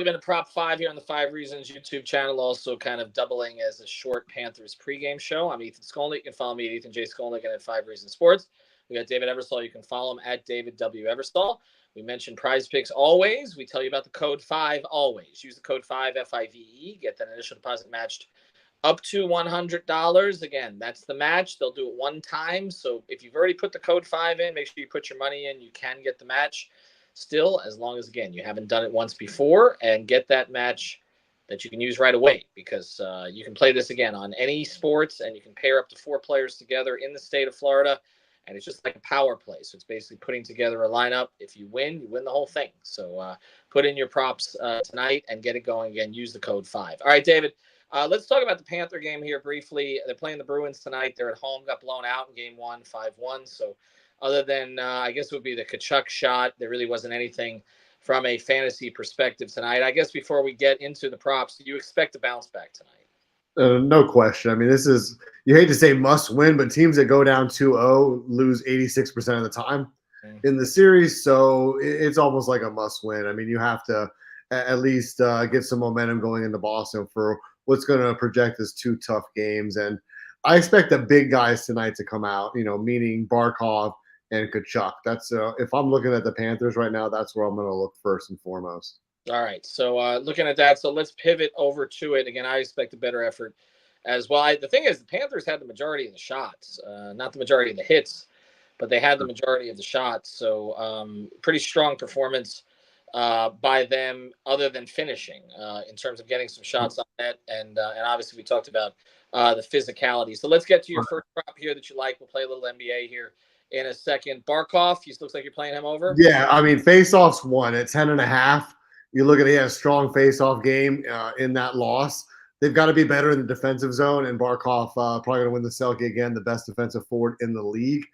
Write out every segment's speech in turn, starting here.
been a Prop 5 here on the 5 Reasons YouTube channel, also kind of doubling as a short Panthers pregame show. I'm Ethan Skolnick. You can follow me at Ethan J. Skolnick and at 5 Reasons Sports. We got David Eversole. You can follow him at David W. Eversole. We mentioned Prize Picks always. We tell you about the code 5 always. Use the code 5, F-I-V-E. Get that initial deposit matched up to $100. Again, that's the match. They'll do it one time. So if you've already put the code 5 in, make sure you put your money in. You can get the match still, as long as, again, you haven't done it once before, and get that match that you can use right away, because you can play this, again, on any sports, and you can pair up to 4 players together in the state of Florida, and it's just like a power play. So it's basically putting together a lineup. If you win the whole thing. So put in your props tonight and get it going. Again, use the code 5. All right, David, let's talk about the Panther game here briefly. They're playing the Bruins tonight. They're at home, got blown out in game 1, 5-1. So other than, I guess it would be the Tkachuk shot, there really wasn't anything from a fantasy perspective tonight. I guess before we get into the props, do you expect a bounce back tonight? No question. I mean, this is, you hate to say must win, but teams that go down 2-0 lose 86% of the time in the series. So it's almost like a must win. I mean, you have to at least get some momentum going into Boston for what's going to project as 2 tough games. And I expect the big guys tonight to come out, meaning Barkov and Tkachuk. That's if I'm looking at the Panthers right now, that's where I'm going to look first and foremost. All right. So looking at that, so let's pivot over to it. Again, I expect a better effort as well. The thing is, the Panthers had the majority of the shots, not the majority of the hits, but they had the majority of the shots. So pretty strong performance by them, other than finishing, in terms of getting some shots on net. And obviously we talked about the physicality. So let's get to your first prop here that you like. We'll play a little NBA here in a second. Barkov, he looks like you're playing him over. Yeah, I mean, face-offs won at 10.5. You look at, he has a strong face-off game in that loss. They've got to be better in the defensive zone, and Barkov probably going to win the Selke again, the best defensive forward in the league.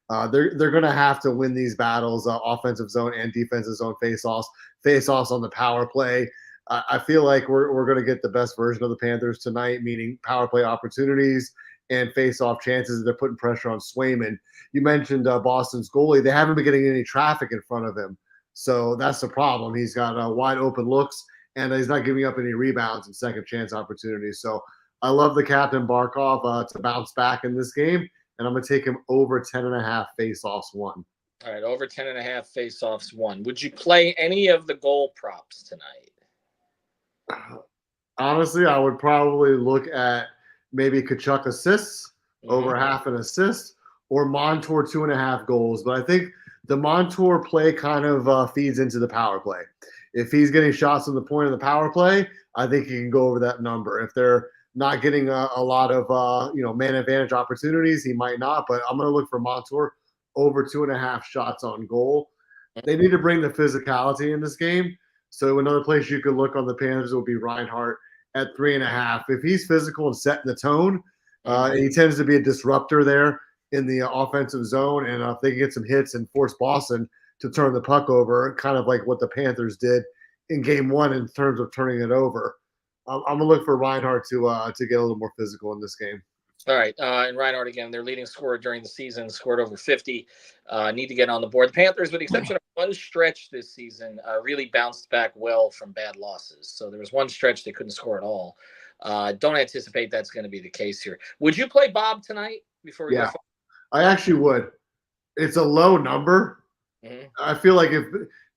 They're going to have to win these battles, offensive zone and defensive zone face-offs on the power play. I feel like we're going to get the best version of the Panthers tonight, meaning power play opportunities and face-off chances. They're putting pressure on Swayman. You mentioned Boston's goalie. They haven't been getting any traffic in front of him. So that's the problem. He's got wide open looks, and he's not giving up any rebounds and second chance opportunities. So I love the captain Barkov to bounce back in this game, and I'm going to take him over 10.5 face-offs won. All right, over 10.5 face-offs won. Would you play any of the goal props tonight? Honestly, I would probably look at maybe Tkachuk assists, over half an assist, or Montour 2.5 goals. But I think the Montour play kind of feeds into the power play. If he's getting shots from the point of the power play, I think he can go over that number. If they're not getting a lot of man advantage opportunities, he might not. But I'm going to look for Montour over 2.5 shots on goal. They need to bring the physicality in this game. So another place you could look on the Panthers would be Reinhart at 3.5. If he's physical and setting the tone, he tends to be a disruptor there in the offensive zone. And if they can get some hits and force Boston to turn the puck over, kind of like what the Panthers did in game 1 in terms of turning it over, I'm going to look for Reinhart to get a little more physical in this game. All right. And Reinhart, again, their leading scorer during the season, scored over 50. Need to get on the board. The Panthers, with the exception of one stretch this season, really bounced back well from bad losses. So there was one stretch they couldn't score at all. Don't anticipate that's going to be the case here. Would you play Bob tonight before we go? I actually would. It's a low number. I feel like if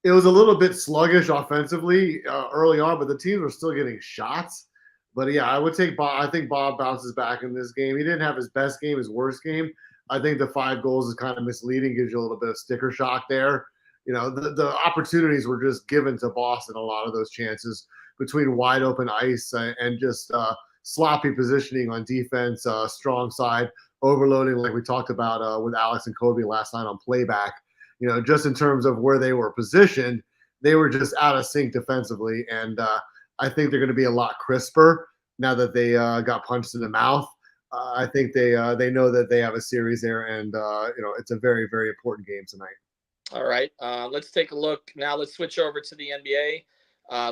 it was a little bit sluggish offensively early on, but the teams were still getting shots. But yeah, I would take Bob. I think Bob bounces back in this game. He didn't have his best game, his worst game. I think the 5 goals is kind of misleading, gives you a little bit of sticker shock there. The opportunities were just given to Boston, a lot of those chances between wide open ice and just sloppy positioning on defense, strong side, overloading like we talked about with Alex and Kobe last night on playback. Just in terms of where they were positioned, they were just out of sync defensively. And I think they're going to be a lot crisper now that they got punched in the mouth. I think they know that they have a series there, and it's a very, very important game tonight. All right, let's take a look now. Let's switch over to the NBA.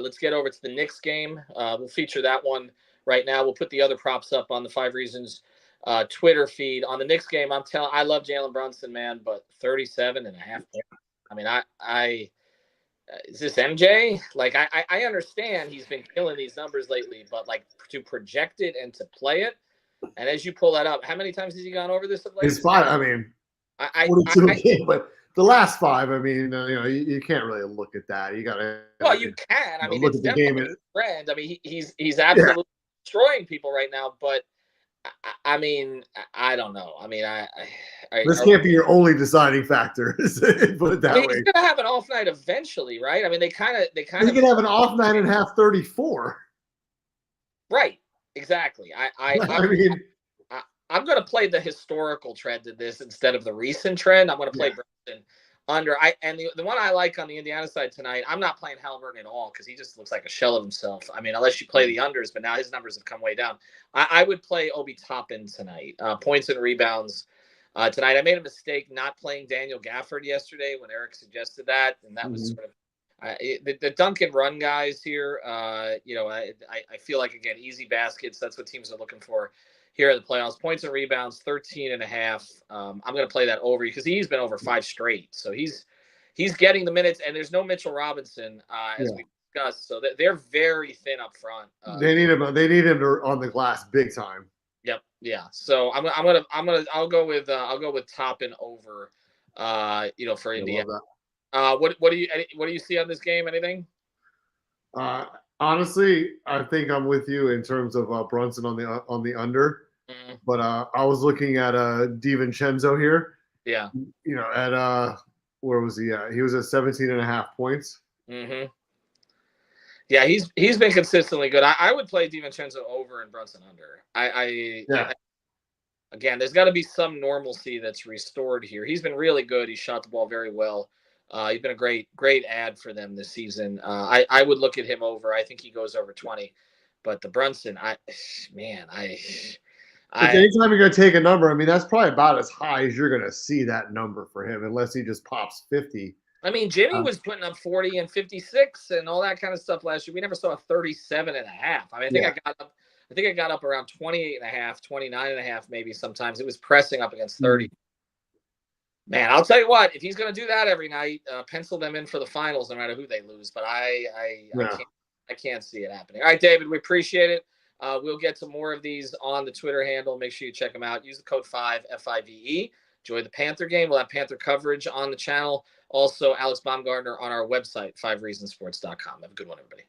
Let's get over to the Knicks game. We'll feature that one right now. We'll put the other props up on the 5 Reasons Twitter feed. On the Knicks game, I love Jalen Brunson, man, but 37.5 points. I mean, is this MJ? Like, I understand he's been killing these numbers lately, but like to project it and to play it, and as you pull that up, how many times has he gone over this of late? It's 5. I mean, I 42 a game, but the last 5, I mean, you can't really look at that. You got to. Well, you can. I mean, look it's at the game. definitely a trend. I mean, he's absolutely destroying people right now. But I mean, I don't know. I mean, this can't be your only deciding factor. Put it that way. He's gonna have an off night eventually, right? I mean, they kind of. He's gonna have an off night and have 34. Right. Exactly. I'm going to play the historical trend in this instead of the recent trend. I'm going to play Boston under. The one I like on the Indiana side tonight, I'm not playing Halliburton at all because he just looks like a shell of himself. I mean, unless you play the unders, but now his numbers have come way down. I would play Obi Toppin tonight. Points and rebounds tonight. I made a mistake not playing Daniel Gafford yesterday when Eric suggested that, and that was sort of the dunk and run guys here. I feel like, again, easy baskets. That's what teams are looking for here in the playoffs. Points and rebounds, 13.5. I'm going to play that over because he's been over 5 straight. So he's getting the minutes, and there's no Mitchell Robinson as we discussed. So they're very thin up front. They need him. They need him on the glass big time. Yep. Yeah. So I'll go with Toppin over. For Indiana. What do you see on this game? Anything? Honestly, I think I'm with you in terms of Brunson on the under. But I was looking at DiVincenzo here. Yeah. At where was he at? He was at 17.5 points. Mm-hmm. Yeah, he's been consistently good. I would play DiVincenzo over and Brunson under. Again, there's got to be some normalcy that's restored here. He's been really good. He shot the ball very well. He's been a great ad for them this season. I would look at him over. I think he goes over 20. But the Brunson, anytime you're going to take a number, I mean, that's probably about as high as you're going to see that number for him, unless he just pops 50. I mean, Jimmy was putting up 40 and 56 and all that kind of stuff last year. We never saw a 37.5. I mean, I think I got up around 28.5, 29.5 maybe sometimes. It was pressing up against 30. Man, I'll tell you what, if he's going to do that every night, pencil them in for the finals no matter who they lose. But I can't see it happening. All right, David, we appreciate it. We'll get some more of these on the Twitter handle. Make sure you check them out. Use the code 5, FIVE. Enjoy the Panther game. We'll have Panther coverage on the channel. Also, Alex Baumgartner on our website, 5reasonsports.com. Have a good one, everybody.